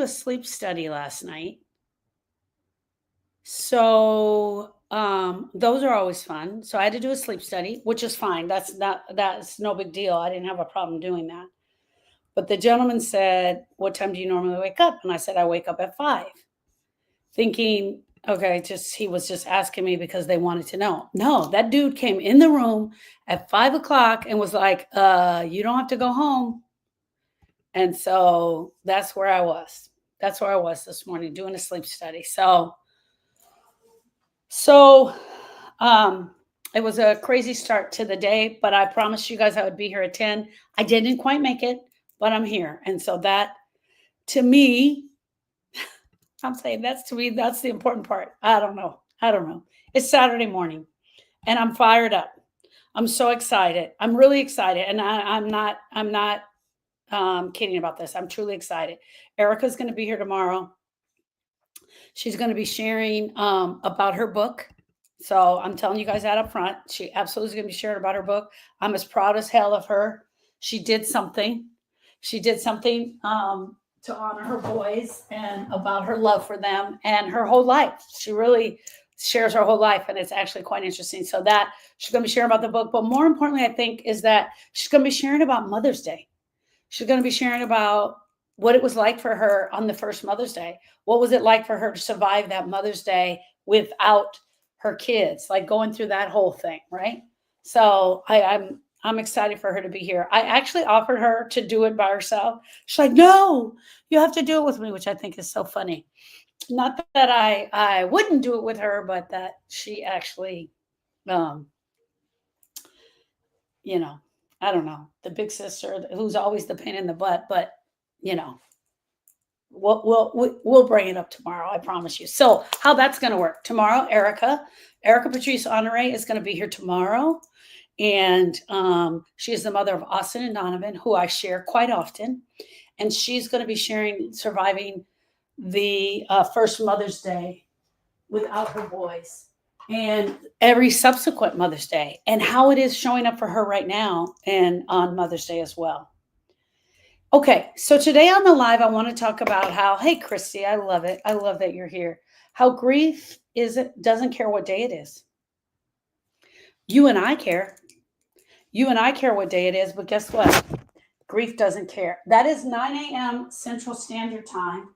a sleep study last night. So, those are always fun. So I had to do a sleep study, which is fine. That's no big deal. I didn't have a problem doing that. But the gentleman said, "What time do you normally wake up?" And I said, "I wake up at 5." Thinking, okay, just he was just asking me because they wanted to know. No, that dude came in the room at 5 o'clock and was like, you don't have to go home. And so that's where I was. That's where I was this morning doing a sleep study. So um it was a crazy start to the day, but I promised you guys I would be here at 10. I didn't quite make it, but I'm here. And so that to me, I'm saying that's to me, that's the important part. I don't know. I don't know. It's Saturday morning and I'm fired up. I'm so excited. I'm really excited. And I'm not kidding about this. I'm truly excited. Erica's going to be here tomorrow. She's going to be sharing about her book. So I'm telling you guys that up front. She absolutely is going to be sharing about her book. I'm as proud as hell of her. She did something. She did something to honor her boys and about her love for them and her whole life. She really shares her whole life, and it's actually quite interesting. So that she's going to be sharing about the book. But more importantly, I think, is that she's going to be sharing about Mother's Day. She's going to be sharing about what it was like for her on the first Mother's Day. What was it like for her to survive that Mother's Day without her kids, like going through that whole thing, right? So I'm excited for her to be here. I actually offered her to do it by herself. She's like, "No, you have to do it with me," which I think is so funny. Not that I wouldn't do it with her, but that she actually, um, you know, I don't know, the big sister who's always the pain in the butt, but you know, we'll bring it up tomorrow. I promise you. So how that's going to work tomorrow? Erica Patrice Honore is going to be here tomorrow, and she is the mother of Austin and Donovan, who I share quite often, and she's going to be sharing surviving the first Mother's Day without her boys and every subsequent Mother's Day and how it is showing up for her right now and on Mother's Day as well. Okay, so today on the live, I want to talk about how, hey, Christy, I love it. I love that you're here. How grief doesn't care what day it is. You and I care. You and I care what day it is, but guess what? Grief doesn't care. That is 9 a.m. Central Standard Time.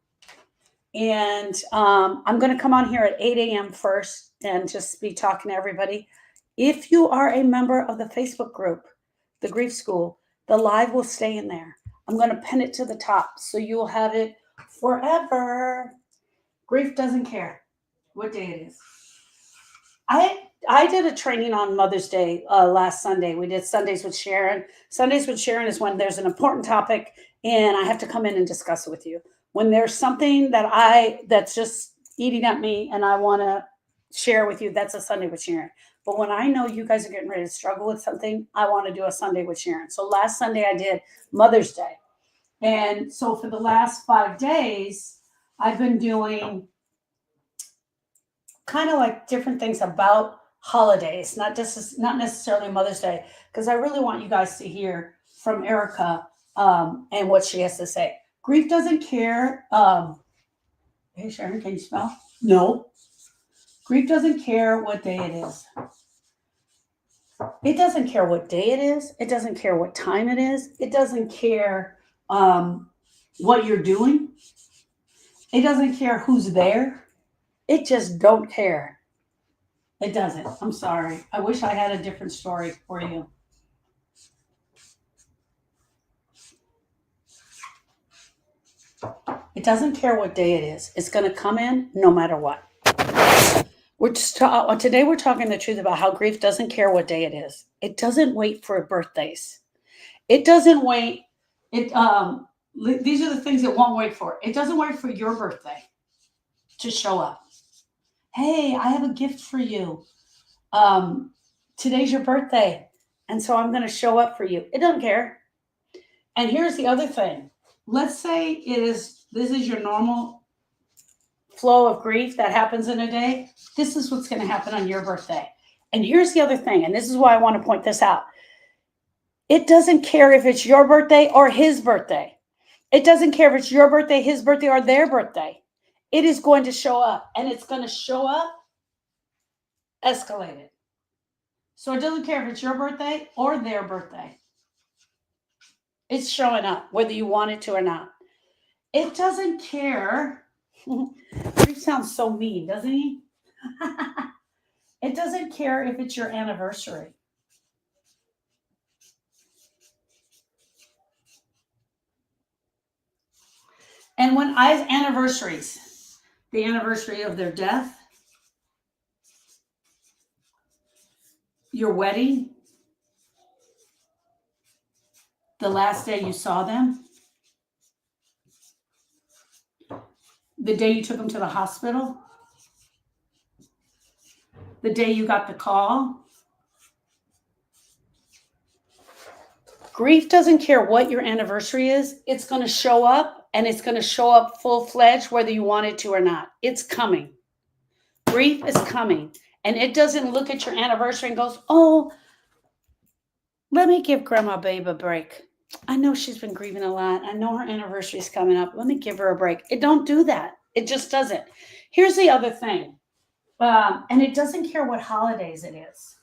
And I'm going to come on here at 8 a.m. first and just be talking to everybody. If you are a member of the Facebook group, the Grief School, the live will stay in there. I'm going to pin it to the top so you will have it forever. Grief doesn't care what day it is. I did a training on Mother's Day last Sunday. We did Sundays with Sharon. Sundays with Sharon is when there's an important topic and I have to come in and discuss it with you. When there's something that's just eating at me and I want to share with you, that's a Sunday with Sharon. But when I know you guys are getting ready to struggle with something, I want to do a Sunday with Sharon. So last Sunday I did Mother's Day. And so for the last 5 days, I've been doing kind of like different things about holidays, not necessarily Mother's Day, because I really want you guys to hear from Erica and what she has to say. Grief doesn't care. Hey, Sharon, can you smell? No. Grief doesn't care what day it is. It doesn't care what day it is. It doesn't care what time it is. It doesn't care what you're doing. It doesn't care who's there. It just don't care. It doesn't. I'm sorry. I wish I had a different story for you. It doesn't care what day it is. It's going to come in no matter what. Today we're talking the truth about how grief doesn't care what day it is. It doesn't wait for birthdays. It doesn't wait. These are the things it won't wait for. It doesn't wait for your birthday to show up. Hey, I have a gift for you. Today's your birthday, and so I'm going to show up for you. It doesn't care. And here's the other thing. Let's say this is your normal flow of grief that happens in a day. This is what's going to happen on your birthday. And here's the other thing, and this is why I want to point this out. It doesn't care if it's your birthday or his birthday. It doesn't care if it's your birthday, his birthday, or their birthday. It is going to show up, and it's going to show up escalated. So it doesn't care if it's your birthday or their birthday. It's showing up, whether you want it to or not. It doesn't care. He sounds so mean, doesn't he? It doesn't care if it's your anniversary. And when anniversaries, the anniversary of their death, your wedding, the last day you saw them, the day you took them to the hospital, the day you got the call. Grief doesn't care what your anniversary is. It's going to show up, and it's going to show up full-fledged whether you want it to or not. It's coming. Grief is coming. And it doesn't look at your anniversary and goes, oh, let me give Grandma Babe a break. I know she's been grieving a lot. I know her anniversary is coming up. Let me give her a break. It don't do that. It just doesn't. Here's the other thing. And it doesn't care what holidays it is.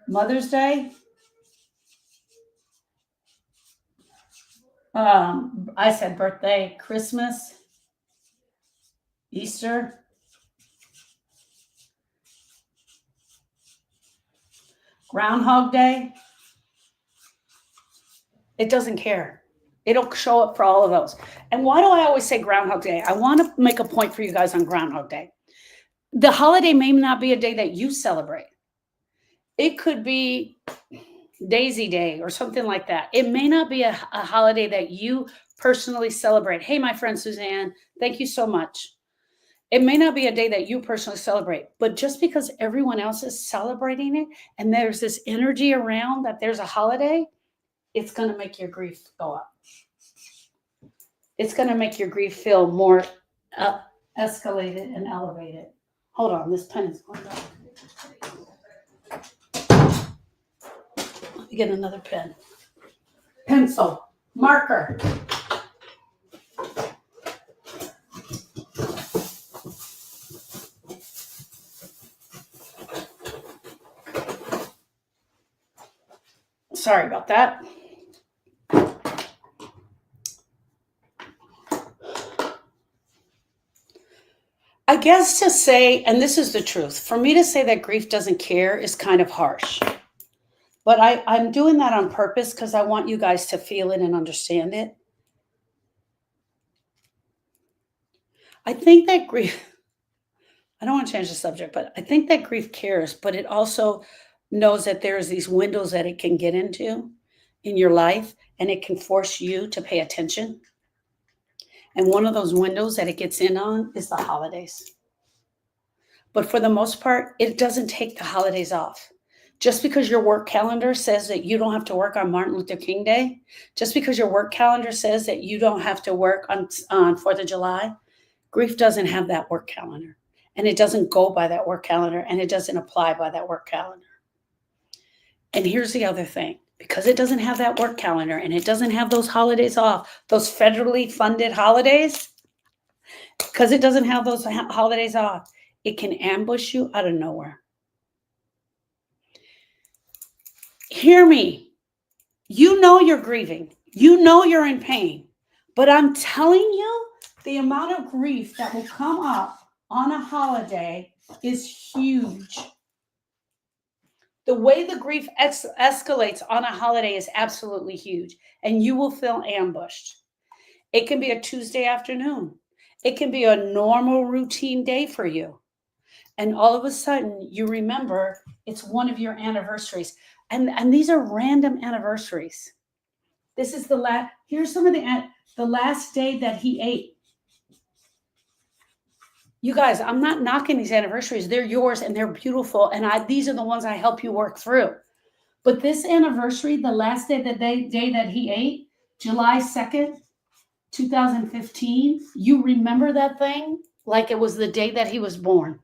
Mother's Day. I said birthday, Christmas, Easter, Groundhog Day. It doesn't care. It'll show up for all of those. And why do I always say Groundhog Day? I want to make a point for you guys on Groundhog Day. The holiday may not be a day that you celebrate. It could be Daisy Day or something like that. It may not be a holiday that you personally celebrate. Hey, my friend Suzanne, thank you so much. It may not be a day that you personally celebrate, but just because everyone else is celebrating it and there's this energy around that there's a holiday, it's going to make your grief go up. It's going to make your grief feel more escalated and elevated. Hold on, this pen is going down. Let me get another pen. Pencil, marker. Sorry about that. I guess to say, and this is the truth, for me to say that grief doesn't care is kind of harsh. But I'm doing that on purpose because I want you guys to feel it and understand it. I think that grief, I don't want to change the subject, but I think that grief cares, but it also knows that there's these windows that it can get into in your life, and it can force you to pay attention. And one of those windows that it gets in on is the holidays. But for the most part, it doesn't take the holidays off. Just because your work calendar says that you don't have to work on Martin Luther King Day, just because your work calendar says that you don't have to work on 4th of July, grief doesn't have that work calendar. And it doesn't go by that work calendar, and it doesn't apply by that work calendar. And here's the other thing. Because it doesn't have that work calendar and it doesn't have those holidays off, those federally funded holidays, because it doesn't have those holidays off, it can ambush you out of nowhere. Hear me. You know you're grieving. You know you're in pain. But I'm telling you, the amount of grief that will come up on a holiday is huge. The way the grief escalates on a holiday is absolutely huge, and you will feel ambushed. It can be a Tuesday afternoon. It can be a normal routine day for you. And all of a sudden, you remember it's one of your anniversaries. And these are random anniversaries. This is the last, here's some of the last day that he ate. You guys, I'm not knocking these anniversaries. They're yours and they're beautiful. And these are the ones I help you work through. But this anniversary, the last day, day that he ate, July 2nd, 2015, you remember that thing like it was the day that he was born.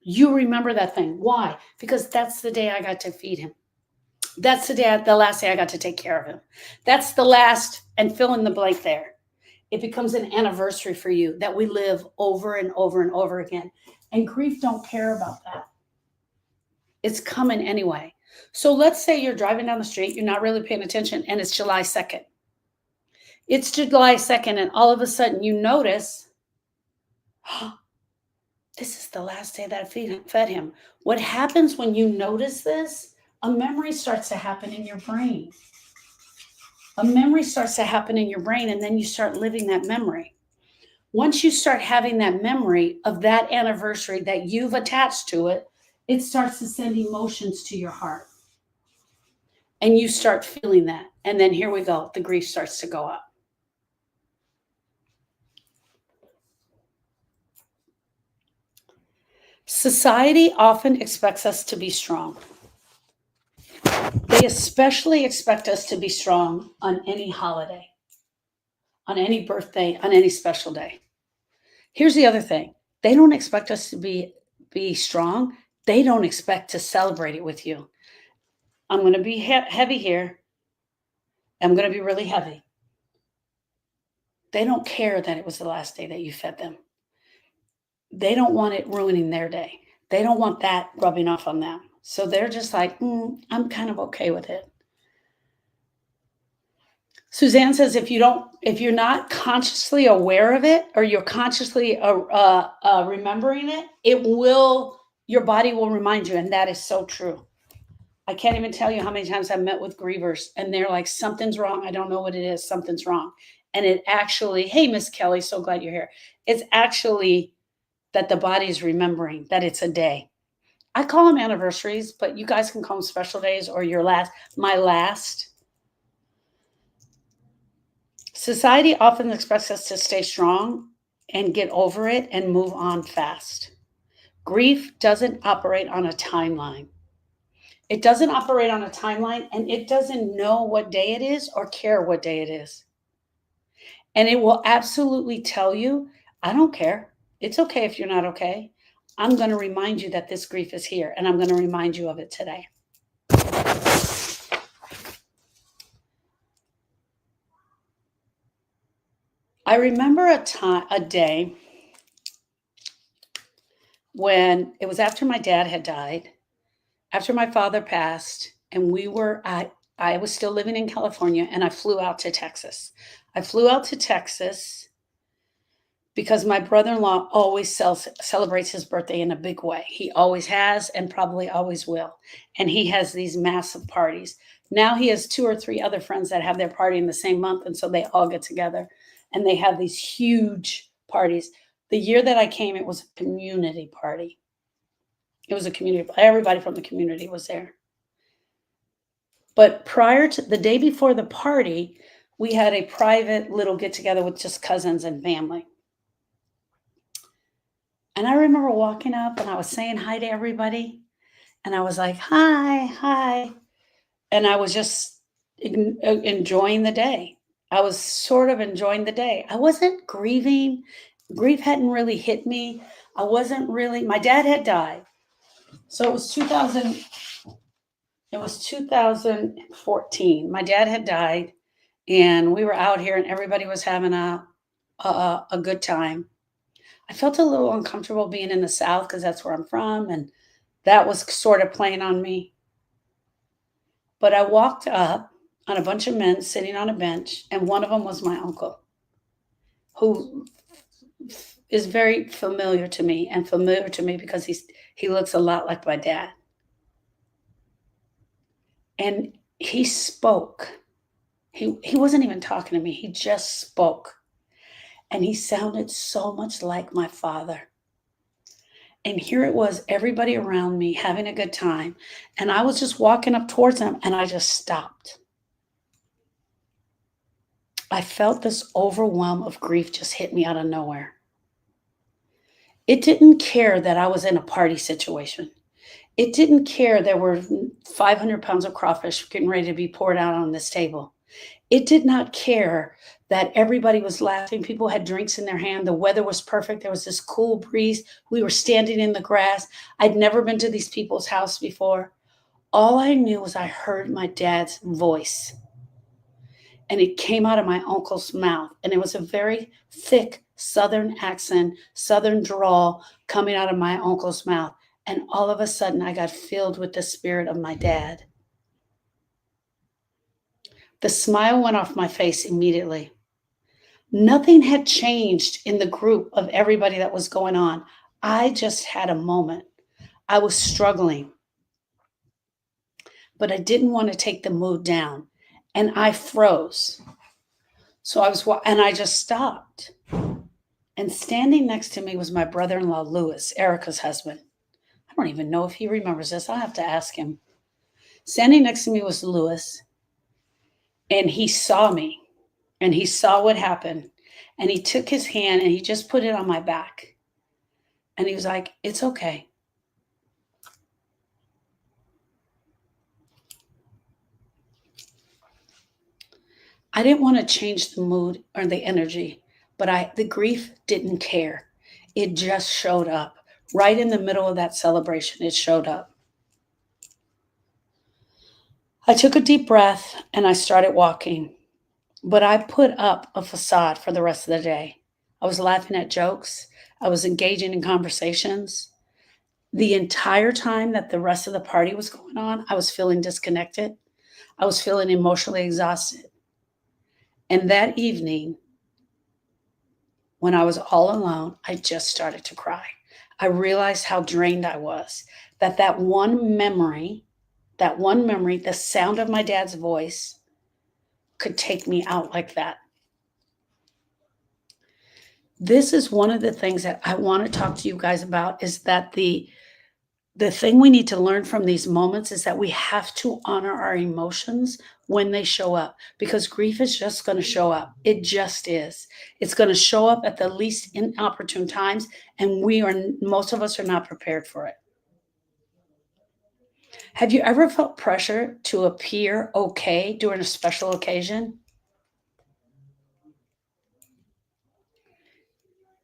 You remember that thing. Why? Because that's the day I got to feed him. That's the last day I got to take care of him. That's the last, and fill in the blank there. It becomes an anniversary for you that we live over and over and over again. And grief don't care about that. It's coming anyway. So let's say you're driving down the street, you're not really paying attention, and it's July 2nd. It's July 2nd, and all of a sudden you notice, oh, this is the last day that I fed him. What happens when you notice this? A memory starts to happen in your brain. A memory starts to happen in your brain, and then you start living that memory. Once you start having that memory of that anniversary that you've attached to it, it starts to send emotions to your heart. And you start feeling that. And then here we go. The grief starts to go up. Society often expects us to be strong. They especially expect us to be strong on any holiday, on any birthday, on any special day. Here's the other thing. They don't expect us to be strong. They don't expect to celebrate it with you. I'm going to be heavy here. I'm going to be really heavy. They don't care that it was the last day that you fed them. They don't want it ruining their day. They don't want that rubbing off on them. So they're just like, I'm kind of okay with it. Suzanne says, if you're not consciously aware of it, or you're consciously remembering it, your body will remind you. And that is so true. I can't even tell you how many times I've met with grievers and they're like, something's wrong. I don't know what it is. Something's wrong. And it actually, hey, Miss Kelly, so glad you're here. It's actually that the body's remembering that it's a day. I call them anniversaries, but you guys can call them special days or my last. Society often expects us to stay strong and get over it and move on fast. Grief doesn't operate on a timeline. It doesn't operate on a timeline, and it doesn't know what day it is or care what day it is. And it will absolutely tell you, I don't care. It's okay if you're not okay. I'm going to remind you that this grief is here, and I'm going to remind you of it today. I remember a day when it was after my dad had died, after my father passed, and I was still living in California, and I flew out to Texas. I flew out to Texas because my brother-in-law always celebrates his birthday in a big way. He always has and probably always will. And he has these massive parties. Now he has 2 or 3 other friends that have their party in the same month, and so they all get together, and they have these huge parties. The year that I came, it was a community party. It was a community. Everybody from the community was there. But prior to the day before the party, we had a private little get together with just cousins and family. And I remember walking up and I was saying hi to everybody. And I was like, hi. And I was just enjoying the day. I was sort of enjoying the day. I wasn't grieving. Grief hadn't really hit me. My dad had died. So it was 2014. My dad had died, and we were out here and everybody was having a good time. I felt a little uncomfortable being in the South because that's where I'm from, and that was sort of playing on me. But I walked up on a bunch of men sitting on a bench, and one of them was my uncle, who is very familiar to me because he looks a lot like my dad. And he spoke. He wasn't even talking to me. He just spoke. And he sounded so much like my father. And here it was, everybody around me having a good time. And I was just walking up towards him, and I just stopped. I felt this overwhelm of grief just hit me out of nowhere. It didn't care that I was in a party situation. It didn't care there were 500 pounds of crawfish getting ready to be poured out on this table. It did not care that everybody was laughing. People had drinks in their hand. The weather was perfect. There was this cool breeze. We were standing in the grass. I'd never been to these people's house before. All I knew was I heard my dad's voice, and it came out of my uncle's mouth, and it was a very thick southern accent, southern drawl coming out of my uncle's mouth. And all of a sudden, I got filled with the spirit of my dad. The smile went off my face immediately. Nothing had changed in the group of everybody that was going on. I just had a moment. I was struggling, but I didn't want to take the mood down. And I froze. So and I just stopped. And standing next to me was my brother in law, Louis, Erica's husband. I don't even know if he remembers this. I'll have to ask him. Standing next to me was Louis, and he saw me, and he saw what happened. And he took his hand and he just put it on my back. And he was like, "It's okay." I didn't want to change the mood or the energy, but the grief didn't care. It just showed up. Right in the middle of that celebration, it showed up. I took a deep breath and I started walking, but I put up a facade for the rest of the day. I was laughing at jokes, I was engaging in conversations. The entire time that the rest of the party was going on, I was feeling disconnected. I was feeling emotionally exhausted. And that evening, when I was all alone, I just started to cry. I realized how drained I was. That one memory, the sound of my dad's voice could take me out like that. This is one of the things that I want to talk to you guys about, is that the thing we need to learn from these moments is that we have to honor our emotions when they show up, because grief is just going to show up. It just is. It's going to show up at the least inopportune times, and most of us are not prepared for it. Have you ever felt pressure to appear okay during a special occasion?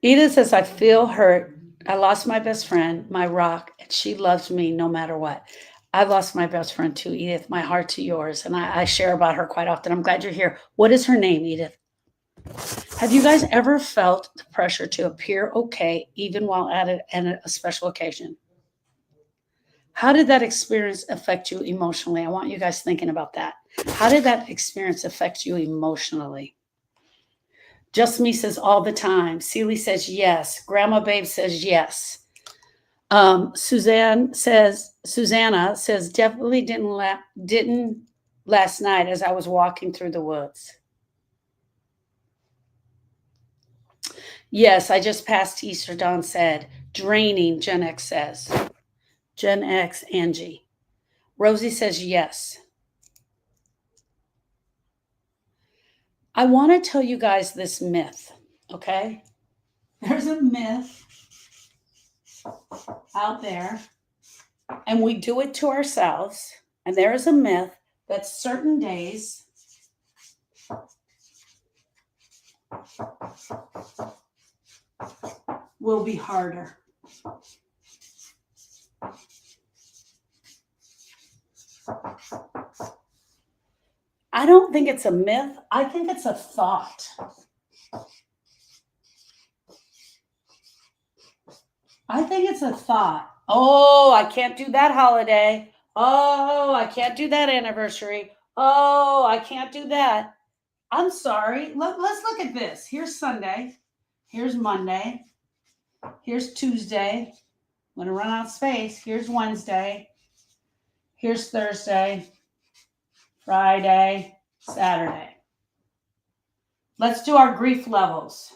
Edith says, "I feel hurt. I lost my best friend, my rock, and she loves me no matter what." I lost my best friend too, Edith. My heart to yours. And I share about her quite often. I'm glad you're here. What is her name, Edith? Have you guys ever felt the pressure to appear okay, even while at a special occasion? How did that experience affect you emotionally? I want you guys thinking about that. How did that experience affect you emotionally? Just Me says all the time. Celie says yes. Grandma Babe says yes. Susanna says definitely didn't last night as I was walking through the woods. Yes, I just passed Easter. Dawn said draining. Gen X says. Gen X Angie. Rosie says yes. I want to tell you guys this myth. Okay, there's a myth out there, and we do it to ourselves. And there is a myth that certain days will be harder. I don't think it's a myth. I think it's a thought. I think it's a thought. Oh, I can't do that holiday. Oh, I can't do that anniversary. Oh, I can't do that. I'm sorry. Let's look at this. Here's Sunday. Here's Monday. Here's Tuesday. I'm going to run out of space. Here's Wednesday. Here's Thursday. Friday. Saturday. Let's do our grief levels.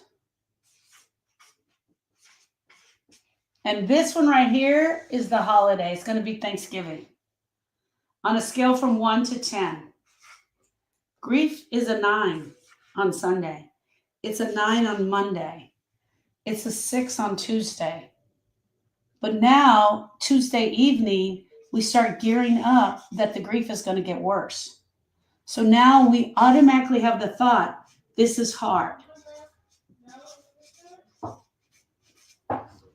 And this one right here is the holiday. It's going to be Thanksgiving. On a scale from 1 to 10. Grief is a 9 on Sunday. It's a 9 on Monday. It's a 6 on Tuesday. But now, Tuesday evening, we start gearing up that the grief is going to get worse. So now we automatically have the thought, this is hard.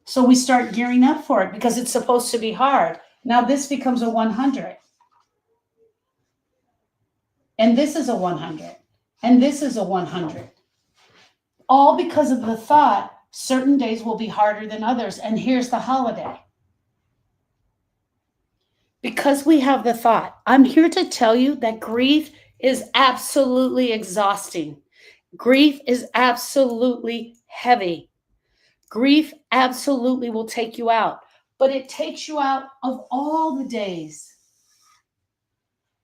So we start gearing up for it because it's supposed to be hard. Now this becomes a 100. And this is a 100. And this is a 100. All because of the thought certain days will be harder than others. And here's the holiday. Because we have the thought, I'm here to tell you that grief is absolutely exhausting. Grief is absolutely heavy. Grief absolutely will take you out, but it takes you out of all the days.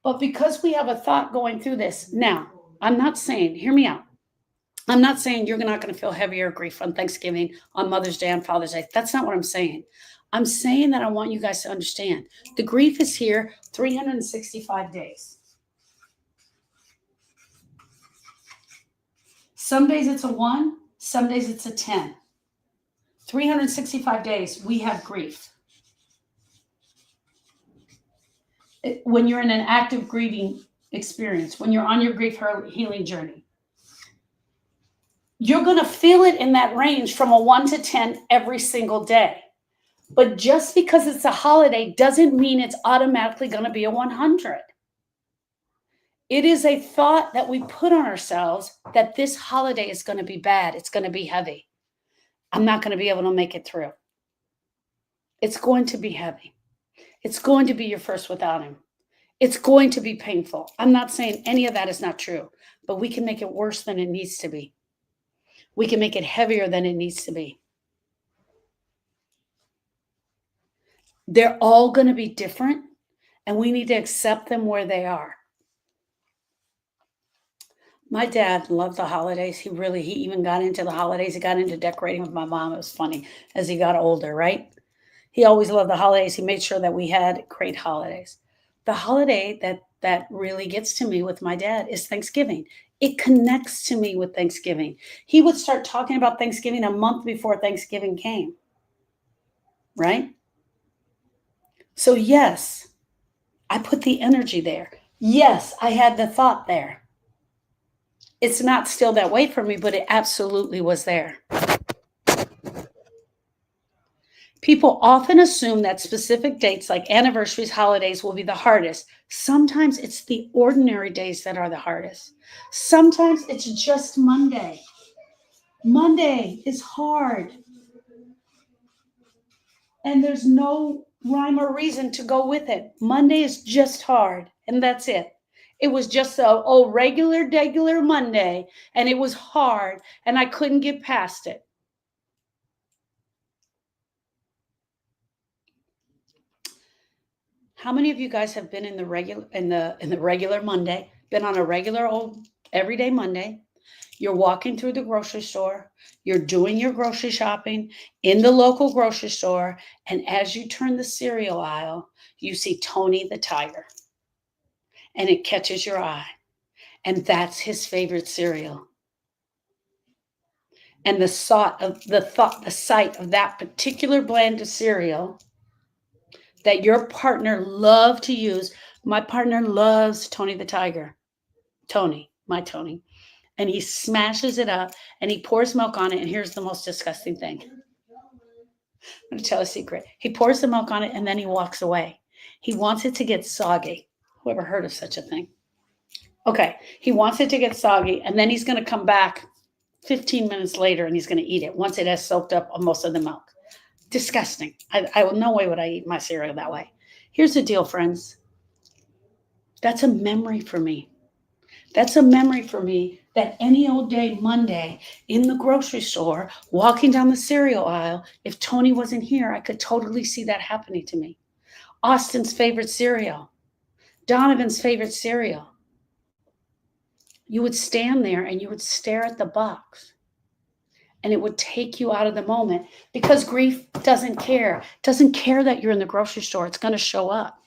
But because we have a thought going through this, now, I'm not saying, hear me out. I'm not saying you're not going to feel heavier grief on Thanksgiving, on Mother's Day, on Father's Day. That's not what I'm saying. I'm saying that I want you guys to understand the grief is here 365 days. Some days it's a 1, some days it's a 10. 365 days, we have grief. When you're in an active grieving experience, when you're on your grief healing journey, you're going to feel it in that range from a 1 to 10 every single day. But just because it's a holiday doesn't mean it's automatically going to be a 100. It is a thought that we put on ourselves that this holiday is going to be bad. It's going to be heavy. I'm not going to be able to make it through. It's going to be heavy. It's going to be your first without him. It's going to be painful. I'm not saying any of that is not true, but we can make it worse than it needs to be. We can make it heavier than it needs to be. They're all going to be different, and we need to accept them where they are. My dad loved the holidays. He even got into the holidays. He got into decorating with my mom. It was funny as he got older, right? He always loved the holidays. He made sure that we had great holidays. The holiday that really gets to me with my dad is Thanksgiving. It connects to me with Thanksgiving. He would start talking about Thanksgiving a month before Thanksgiving came, right? So yes, I put the energy there. Yes, I had the thought there. It's not still that way for me, but it absolutely was there. People often assume that specific dates like anniversaries, holidays will be the hardest. Sometimes it's the ordinary days that are the hardest. Sometimes it's just Monday. Monday is hard. And there's no rhyme or reason to go with it. Monday is just hard, and that's it. It was just a regular Monday, and it was hard, and I couldn't get past it. How many of you guys have been in the regular Monday, been on a regular old everyday Monday? You're walking through the grocery store, you're doing your grocery shopping in the local grocery store, and as you turn the cereal aisle, you see Tony the tiger. And it catches your eye. And that's his favorite cereal. And the sight of that particular blend of cereal that your partner loved to use. My partner loves Tony the Tiger. Tony, my Tony. And he smashes it up and he pours milk on it. And here's the most disgusting thing. I'm going to tell a secret. He pours the milk on it and then he walks away. He wants it to get soggy. Whoever heard of such a thing? Okay, he wants it to get soggy, and then he's going to come back 15 minutes later, and he's going to eat it once it has soaked up most of the milk. Disgusting. No way would I eat my cereal that way. Here's the deal, friends. That's a memory for me. That's a memory for me that any old day Monday in the grocery store, walking down the cereal aisle, if Tony wasn't here, I could totally see that happening to me. Austin's favorite cereal. Donovan's favorite cereal. You would stand there and you would stare at the box and it would take you out of the moment because grief doesn't care that you're in the grocery store. It's going to show up.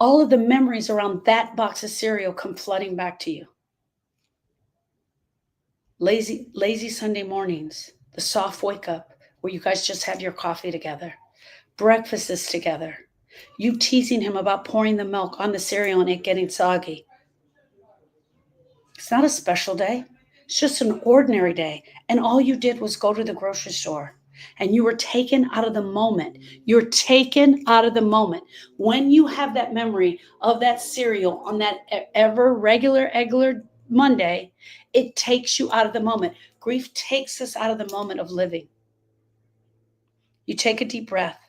All of the memories around that box of cereal come flooding back to you. Lazy Sunday mornings, the soft wake up where you guys just had your coffee together, breakfasts together, you teasing him about pouring the milk on the cereal and it getting soggy. It's not a special day. It's just an ordinary day. And all you did was go to the grocery store. and you were taken out of the moment. You're taken out of the moment. When you have that memory of that cereal on that regular Monday, it takes you out of the moment. Grief takes us out of the moment of living. You take a deep breath.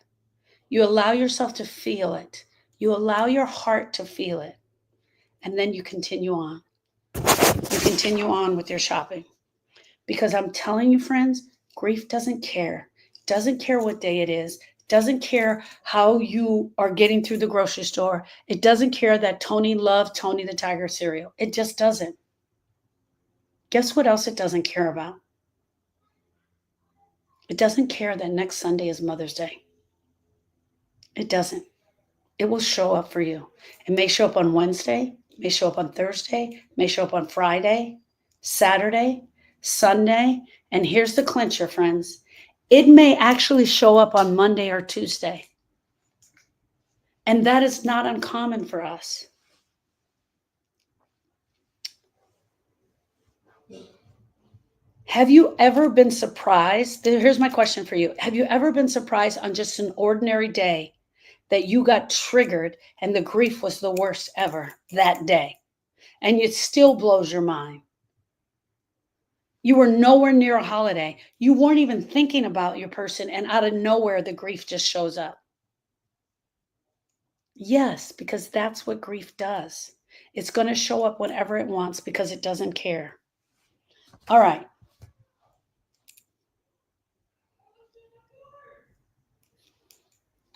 You allow yourself to feel it. You allow your heart to feel it. And then you continue on. You continue on with your shopping. Because I'm telling you, friends, grief doesn't care. Doesn't care what day it is. Doesn't care how you are getting through the grocery store. It doesn't care that Tony loved Tony the Tiger cereal. It just doesn't. Guess what else it doesn't care about? It doesn't care that next Sunday is Mother's Day. It doesn't. It will show up for you. It may show up on Wednesday, may show up on Thursday, may show up on Friday, Saturday, Sunday, and here's the clincher, friends. It may actually show up on Monday or Tuesday. And that is not uncommon for us. Have you ever been surprised? Here's my question for you. Have you ever been surprised on just an ordinary day that you got triggered and the grief was the worst ever that day? And it still blows your mind. You were nowhere near a holiday. You weren't even thinking about your person, and out of nowhere, the grief just shows up. Yes, because that's what grief does. It's going to show up whenever it wants because it doesn't care. All right.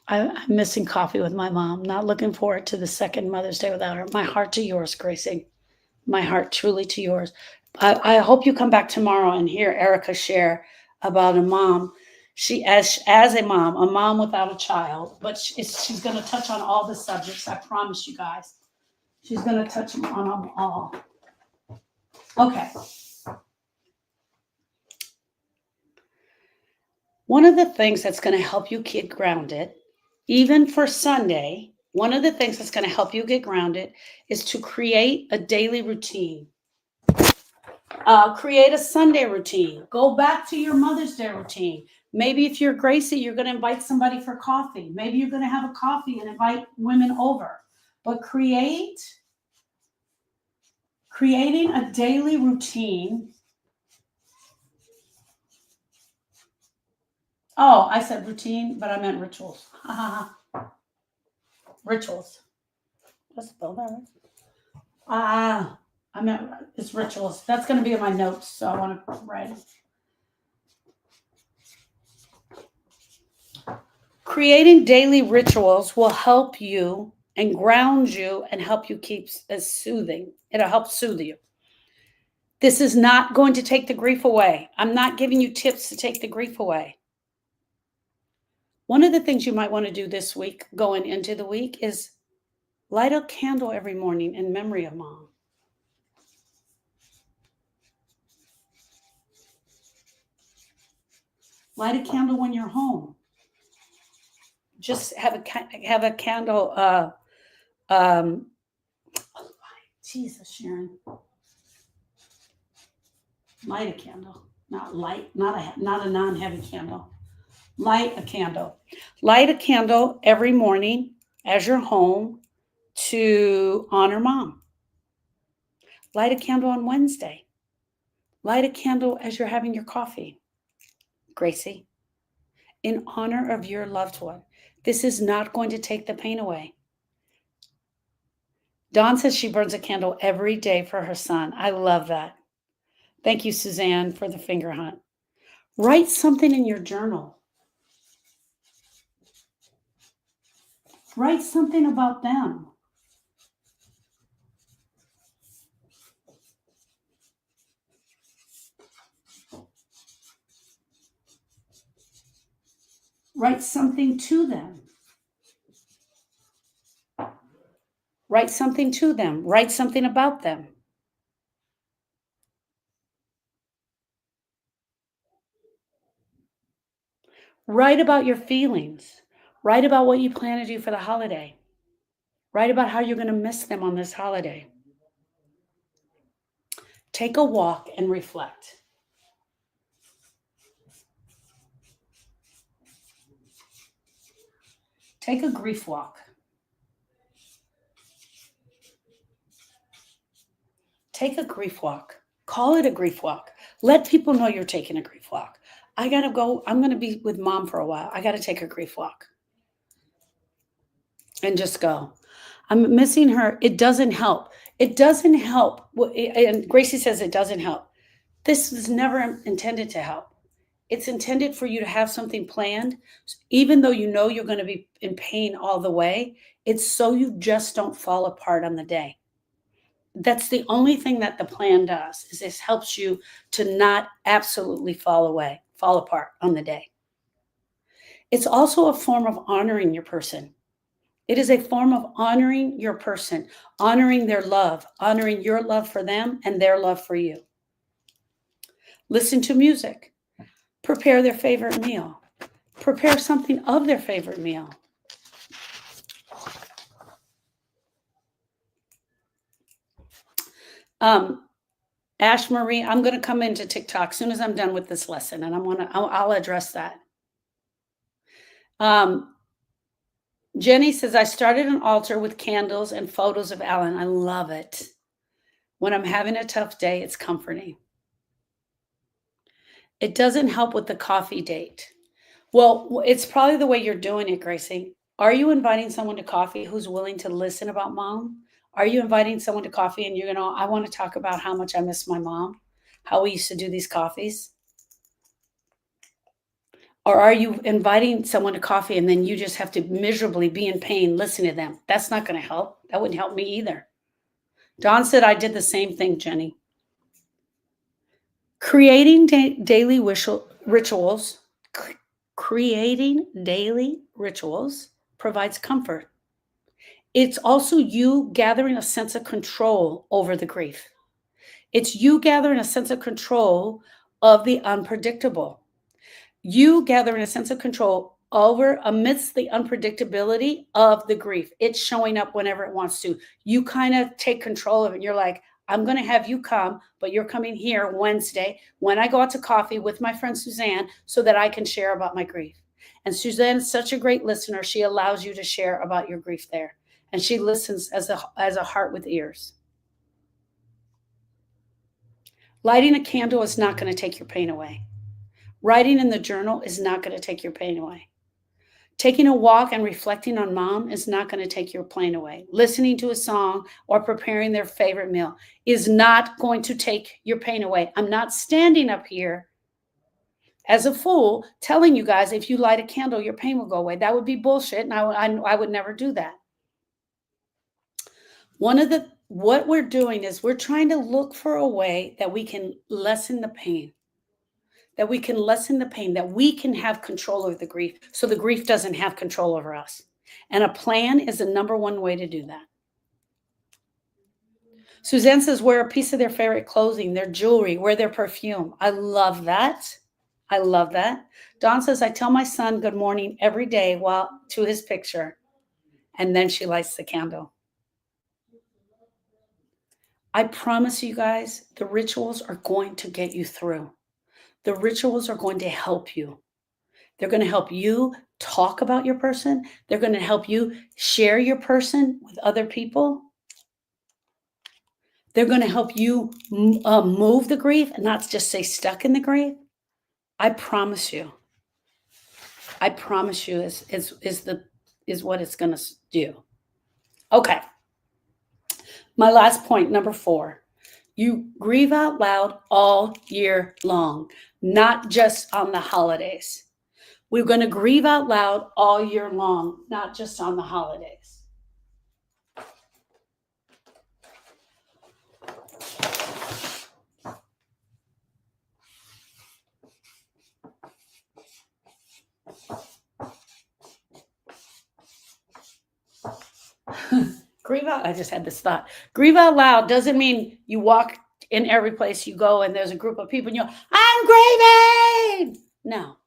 I'm missing coffee with my mom. Not looking forward to the second Mother's Day without her. My heart to yours, Gracie. My heart truly to yours. I hope you come back tomorrow and hear Erica share about a mom. She, as a mom without a child, but she's going to touch on all the subjects. I promise you guys. She's going to touch on them all. Okay. One of the things that's going to help you get grounded, even for Sunday, one of the things that's going to help you get grounded is to create a daily routine. Create a Sunday routine. Go back to your Mother's Day routine. Maybe if you're Gracie, you're going to invite somebody for coffee. Maybe you're going to have a coffee and invite women over. But creating a daily routine. Oh, I said routine, but I meant rituals. Rituals. Let's spell that right. I meant it's rituals. That's going to be in my notes, so I want to write it. Creating daily rituals will help you and ground you and help you keep as soothing. It'll help soothe you. This is not going to take the grief away. I'm not giving you tips to take the grief away. One of the things you might want to do this week, going into the week, is light a candle every morning in memory of Mom. Light a candle when you're home. Just have a candle. Jesus, Sharon. Light a candle, not a non-heavy candle. Light a candle. Light a candle every morning as you're home to honor Mom. Light a candle on Wednesday. Light a candle as you're having your coffee, Gracie, in honor of your loved one. This is not going to take the pain away. Dawn says she burns a candle every day for her son. I love that. Thank you, Suzanne, for the finger hunt. Write something in your journal. Write something about them. Write something to them. Write something to them. Write something about them. Write about your feelings. Write about what you plan to do for the holiday. Write about how you're going to miss them on this holiday. Take a walk and reflect. Take a grief walk. Take a grief walk. Call it a grief walk. Let people know you're taking a grief walk. I got to go. I'm going to be with mom for a while. I got to take a grief walk. And just go. I'm missing her. It doesn't help. It doesn't help. And Gracie says it doesn't help. This is never intended to help. It's intended for you to have something planned, even though you know you're going to be in pain all the way. It's so you just don't fall apart on the day. That's the only thing that the plan does, is this helps you to not absolutely fall apart on the day. It's also a form of honoring your person. It is a form of honoring your person, honoring their love, honoring your love for them and their love for you. Listen to music. Prepare their favorite meal. Prepare something of their favorite meal. Ash Marie, I'm going to come into TikTok as soon as I'm done with this lesson, and I'll address that. Jenny says, I started an altar with candles and photos of Alan. I love it. When I'm having a tough day, it's comforting. It doesn't help with the coffee date. Well, it's probably the way you're doing it, Gracie. Are you inviting someone to coffee who's willing to listen about mom? Are you inviting someone to coffee and you're going to, I want to talk about how much I miss my mom, how we used to do these coffees? Or are you inviting someone to coffee and then you just have to miserably be in pain, listen to them? That's not going to help. That wouldn't help me either. Dawn said, I did the same thing, Jenny. Creating daily rituals provides comfort. It's also you gathering a sense of control over the grief. It's you gathering a sense of control of the unpredictable. You gathering a sense of control over amidst the unpredictability of the grief. It's showing up whenever it wants to. You kind of take control of it. And you're like, I'm going to have you come, but you're coming here Wednesday when I go out to coffee with my friend Suzanne so that I can share about my grief. And Suzanne is such a great listener. She allows you to share about your grief there. And she listens as a heart with ears. Lighting a candle is not going to take your pain away. Writing in the journal is not going to take your pain away. Taking a walk and reflecting on mom is not going to take your pain away. Listening to a song or preparing their favorite meal is not going to take your pain away. I'm not standing up here as a fool telling you guys if you light a candle, your pain will go away. That would be bullshit, and I would never do that. What we're doing is we're trying to look for a way that we can lessen the pain. That we can have control over the grief so the grief doesn't have control over us. And a plan is the number one way to do that. Suzanne says, wear a piece of their favorite clothing, their jewelry, wear their perfume. I love that. I love that. Dawn says, I tell my son good morning every day to his picture. And then she lights the candle. I promise you guys, the rituals are going to get you through. The rituals are going to help you. They're going to help you talk about your person. They're going to help you share your person with other people. They're going to help you move the grief and not just stay stuck in the grief. I promise you. I promise you is what it's going to do. Okay. My last point, number 4. You grieve out loud all year long, not just on the holidays. We're going to grieve out loud all year long, not just on the holidays. Grieve out. I just had this thought. Grieve out loud doesn't mean you walk in every place you go and there's a group of people and you're, I'm grieving. No.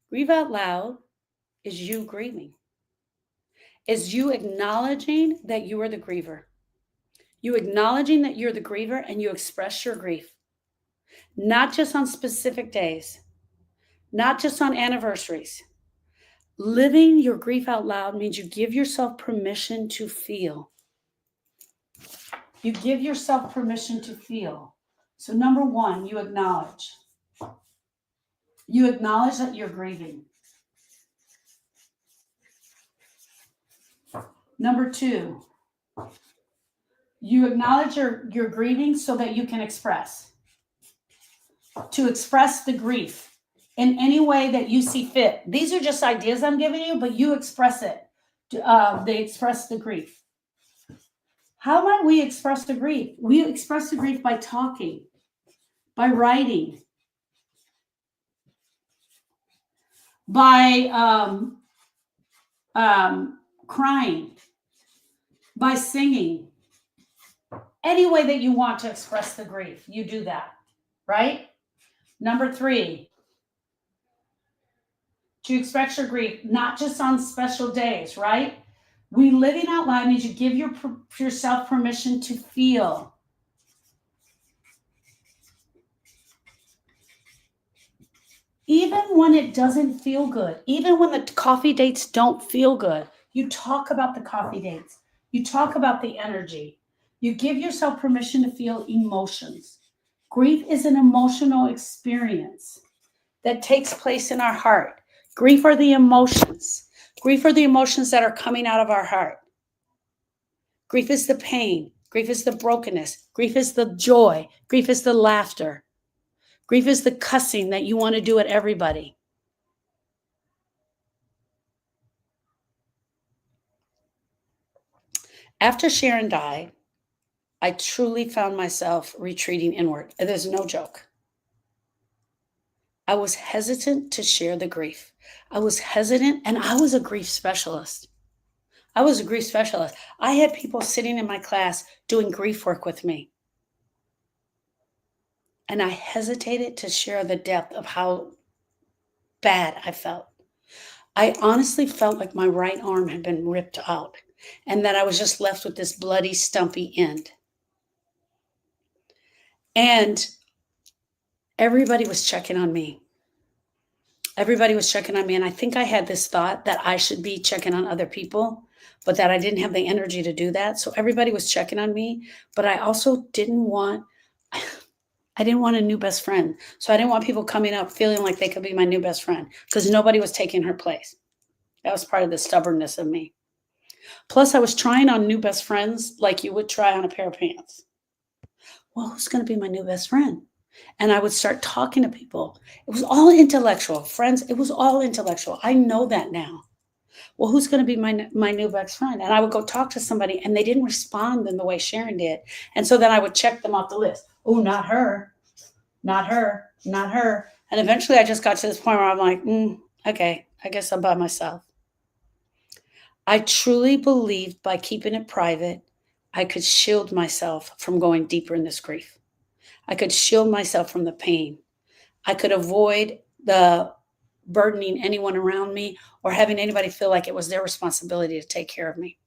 Grieve out loud is you grieving. Is you acknowledging that you are the griever. You acknowledging that you're the griever and you express your grief. Not just on specific days. Not just on anniversaries. Living your grief out loud means you give yourself permission to feel. You give yourself permission to feel. So, number one, you acknowledge. You acknowledge that you're grieving. Number two, you acknowledge your grieving so that you can express. To express the grief in any way that you see fit. These are just ideas I'm giving you, but you express it. They express the grief. How might we express the grief? We express the grief by talking, by writing, by crying, by singing. Any way that you want to express the grief, you do that, right? Number three, to express your grief, not just on special days, right? We living out loud means you give yourself permission to feel. Even when it doesn't feel good, even when the coffee dates don't feel good, you talk about the coffee dates. You talk about the energy. You give yourself permission to feel emotions. Grief is an emotional experience that takes place in our heart. Grief are the emotions. Grief are the emotions that are coming out of our heart. Grief is the pain. Grief is the brokenness. Grief is the joy. Grief is the laughter. Grief is the cussing that you want to do at everybody. After Sharon died, I truly found myself retreating inward. There's no joke. I was hesitant to share the grief. I was hesitant, and I was a grief specialist. I had people sitting in my class doing grief work with me. And I hesitated to share the depth of how bad I felt. I honestly felt like my right arm had been ripped out and that I was just left with this bloody, stumpy end. And everybody was checking on me. Everybody was checking on me. And I think I had this thought that I should be checking on other people, but that I didn't have the energy to do that. So everybody was checking on me, but I also didn't want a new best friend. So I didn't want people coming up feeling like they could be my new best friend because nobody was taking her place. That was part of the stubbornness of me. Plus, I was trying on new best friends like you would try on a pair of pants. Well, who's going to be my new best friend? And I would start talking to people. It was all intellectual. Friends, it was all intellectual. I know that now. Well, who's going to be my new best friend? And I would go talk to somebody and they didn't respond in the way Sharon did. And so then I would check them off the list. Oh, not her, not her, not her. And eventually I just got to this point where I'm like, okay, I guess I'm by myself. I truly believed by keeping it private, I could shield myself from going deeper in this grief. I could shield myself from the pain. I could avoid the burdening anyone around me or having anybody feel like it was their responsibility to take care of me.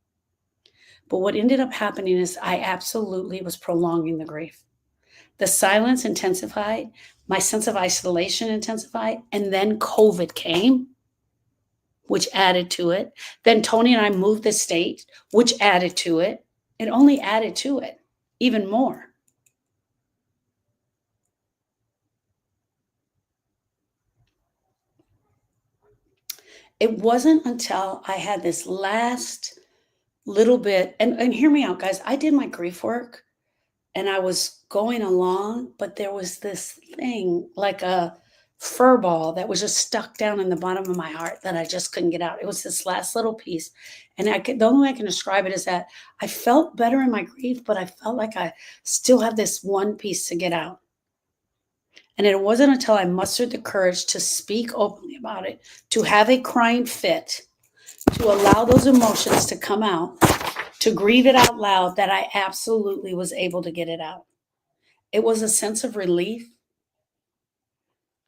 But what ended up happening is I absolutely was prolonging the grief. The silence intensified, my sense of isolation intensified, and then COVID came, which added to it. Then Tony and I moved the state, which added to it. It only added to it even more. It wasn't until I had this last little bit, and hear me out, guys. I did my grief work and I was going along, but there was this thing like a fur ball that was just stuck down in the bottom of my heart that I just couldn't get out. It was this last little piece. And the only way I can describe it is that I felt better in my grief, but I felt like I still have this one piece to get out. And it wasn't until I mustered the courage to speak openly about it, to have a crying fit, to allow those emotions to come out, to grieve it out loud, that I absolutely was able to get it out. It was a sense of relief.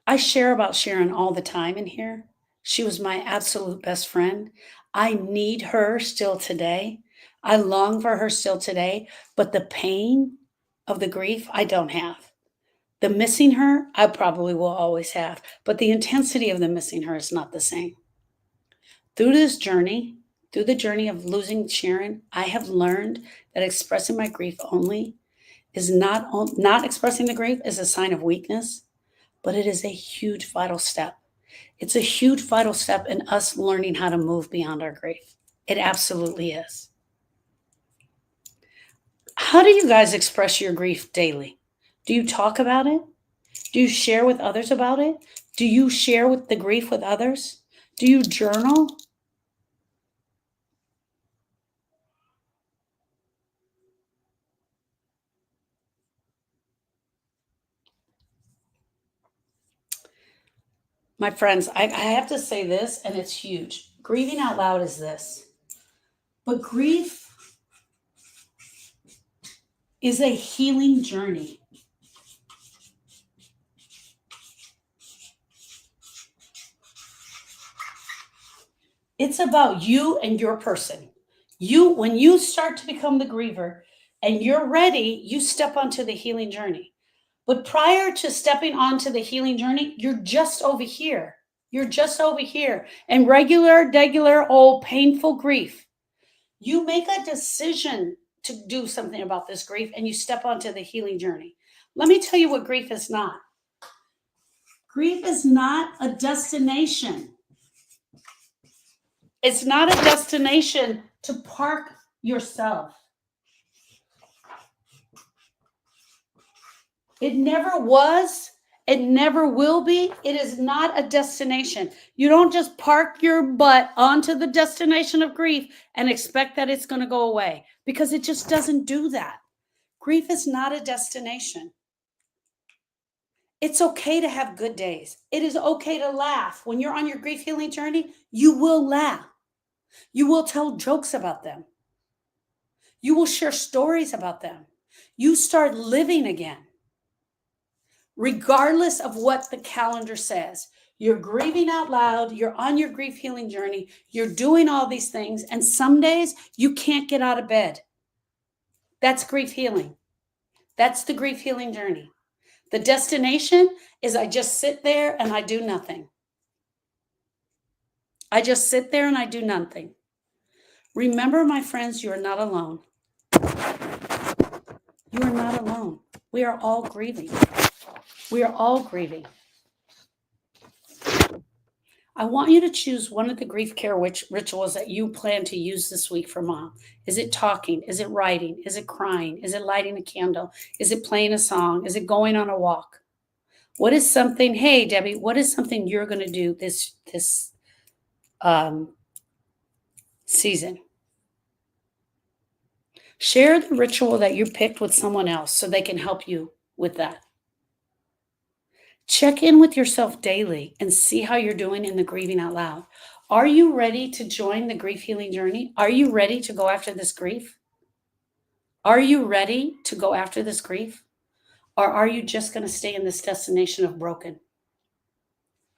I share about Sharon all the time in here. She was my absolute best friend. I need her still today. I long for her still today, but the pain of the grief, I don't have. The missing her, I probably will always have, but the intensity of the missing her is not the same. Through this journey, through the journey of losing Sharon, I have learned that expressing my grief only is not expressing the grief is a sign of weakness, but it is a huge vital step. It's a huge vital step in us learning how to move beyond our grief. It absolutely is. How do you guys express your grief daily? Do you talk about it? Do you share with others about it? Do you share with the grief with others? Do you journal? My friends, I have to say this, and it's huge. Grieving out loud is this. But grief is a healing journey. It's about you and your person. When you start to become the griever and you're ready, you step onto the healing journey. But prior to stepping onto the healing journey, you're just over here. You're just over here. And regular, old painful grief. You make a decision to do something about this grief and you step onto the healing journey. Let me tell you what grief is not. Grief is not a destination. It's not a destination to park yourself. It never was. It never will be. It is not a destination. You don't just park your butt onto the destination of grief and expect that it's going to go away, because it just doesn't do that. Grief is not a destination. It's okay to have good days. It is okay to laugh. When you're on your grief healing journey, you will laugh. You will tell jokes about them. You will share stories about them. You start living again. Regardless of what the calendar says, you're grieving out loud, you're on your grief healing journey, you're doing all these things, and some days you can't get out of bed. That's grief healing. That's the grief healing journey. The destination is I just sit there and I do nothing. I just sit there and I do nothing. Remember, my friends, you are not alone. You are not alone. We are all grieving. We are all grieving. I want you to choose one of the grief care rituals that you plan to use this week for mom. Is it talking? Is it writing? Is it crying? Is it lighting a candle? Is it playing a song? Is it going on a walk? What is something, hey, Debbie, what is something you're going to do this season? Share the ritual that you picked with someone else so they can help you with that. Check in with yourself daily and see how you're doing in the grieving out loud. Are you ready to join the grief healing journey? Are you ready to go after this grief? Are you ready to go after this grief? Or are you just going to stay in this destination of broken?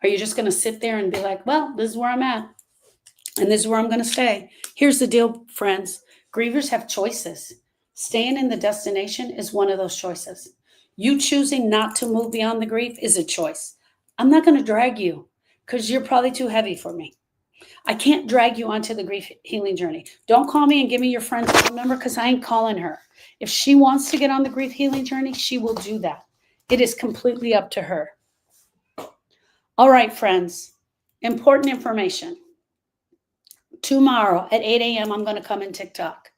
Are you just going to sit there and be like, well, this is where I'm at, and this is where I'm going to stay? Here's the deal, friends. Grievers have choices. Staying in the destination is one of those choices. You choosing not to move beyond the grief is a choice. I'm not going to drag you because you're probably too heavy for me. I can't drag you onto the grief healing journey. Don't call me and give me your friend's phone number, because I ain't calling her. If she wants to get on the grief healing journey, she will do that. It is completely up to her. All right, friends, important information. Tomorrow at 8 a.m., I'm going to come in TikTok.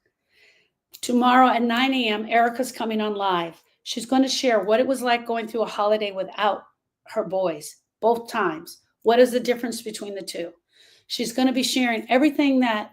Tomorrow at 9 a.m., Erica's coming on live. She's going to share what it was like going through a holiday without her boys, both times. What is the difference between the two? She's going to be sharing everything that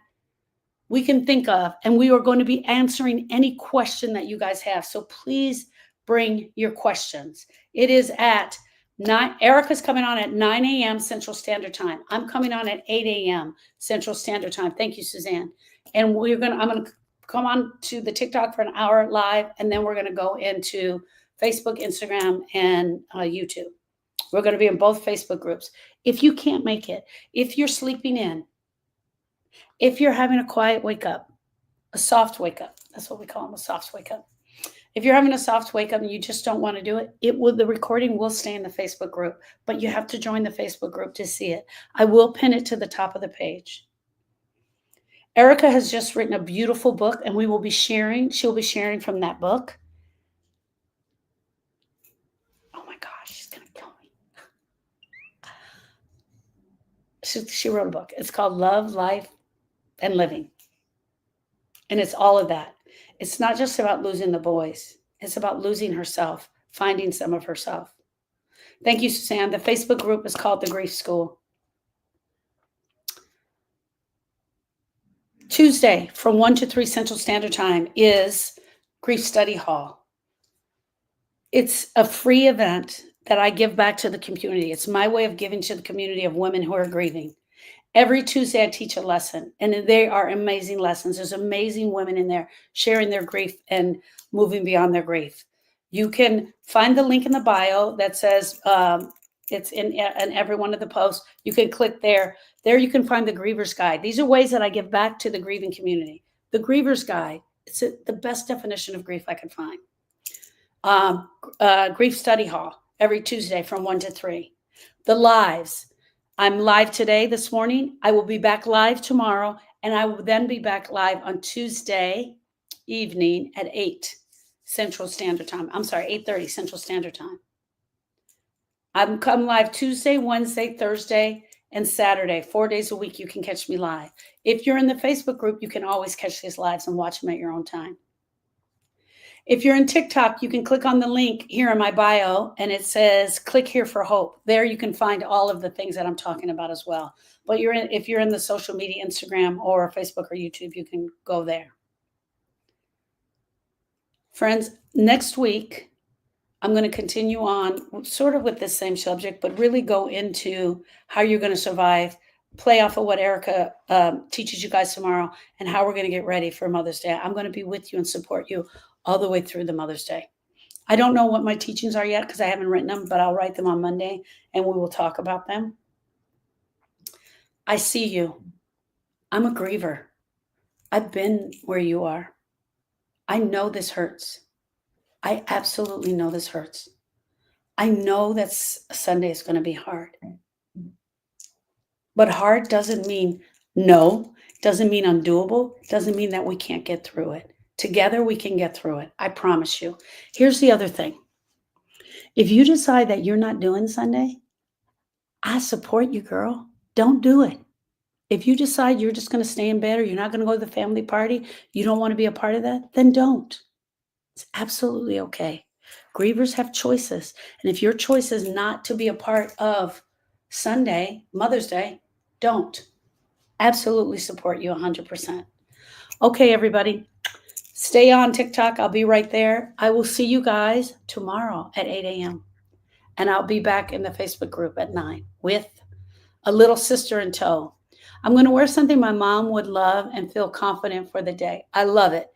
we can think of, and we are going to be answering any question that you guys have. So please bring your questions. It is at 9. Erica's coming on at 9 a.m. Central Standard Time. I'm coming on at 8 a.m. Central Standard Time. Thank you, Suzanne. And I'm going to come on to the TikTok for an hour live, and then we're going to go into Facebook, Instagram, and YouTube. We're going to be in both Facebook groups. If you can't make it, if you're sleeping in, if you're having a quiet wake up, a soft wake up, that's what we call them, a soft wake up. If you're having a soft wake up and you just don't want to do it, the recording will stay in the Facebook group, but you have to join the Facebook group to see it. I will pin it to the top of the page. Erica has just written a beautiful book, and we will be sharing. She'll be sharing from that book. Oh my gosh, she's gonna kill me. She wrote a book. It's called Love, Life, and Living. And it's all of that. It's not just about losing the boys, it's about losing herself, finding some of herself. Thank you, Suzanne. The Facebook group is called The Grief School. Tuesday from 1 to 3 Central Standard Time is Grief Study Hall. It's a free event that I give back to the community. It's my way of giving to the community of women who are grieving. Every Tuesday, I teach a lesson, and they are amazing lessons. There's amazing women in there sharing their grief and moving beyond their grief. You can find the link in the bio that says it's in every one of the posts. You can click there. There you can find the Griever's Guide. These are ways that I give back to the grieving community. The Griever's Guide, it's the best definition of grief I could find. Grief Study Hall, every Tuesday from 1 to 3. The lives. I'm live today, this morning. I will be back live tomorrow, and I will then be back live on Tuesday evening at 8 Central Standard Time. I'm sorry, 8:30 Central Standard Time. I'm come live Tuesday, Wednesday, Thursday, and Saturday. 4 days a week, you can catch me live. If you're in the Facebook group, you can always catch these lives and watch them at your own time. If you're in TikTok, you can click on the link here in my bio, and it says click here for hope. There you can find all of the things that I'm talking about as well. But if you're in the social media, Instagram or Facebook or YouTube, you can go there. Friends, next week, I'm going to continue on sort of with this same subject, but really go into how you're going to survive, play off of what Erica teaches you guys tomorrow, and how we're going to get ready for Mother's Day. I'm going to be with you and support you all the way through the Mother's Day. I don't know what my teachings are yet because I haven't written them, but I'll write them on Monday and we will talk about them. I see you. I'm a griever. I've been where you are. I know this hurts. I absolutely know this hurts. I know that Sunday is going to be hard. But hard doesn't mean no, doesn't mean undoable, doesn't mean that we can't get through it. Together, we can get through it. I promise you. Here's the other thing. If you decide that you're not doing Sunday, I support you, girl. Don't do it. If you decide you're just going to stay in bed or you're not going to go to the family party, you don't want to be a part of that, then don't. It's absolutely okay. Grievers have choices. And if your choice is not to be a part of Sunday, Mother's Day, don't. Absolutely support you 100%. Okay, everybody. Stay on TikTok. I'll be right there. I will see you guys tomorrow at 8 a.m. And I'll be back in the Facebook group at 9 with a little sister in tow. I'm going to wear something my mom would love and feel confident for the day. I love it.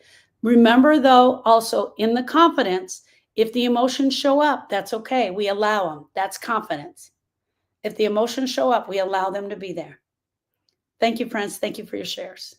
Remember, though, also in the confidence, if the emotions show up, that's okay. We allow them. That's confidence. If the emotions show up, we allow them to be there. Thank you, friends. Thank you for your shares.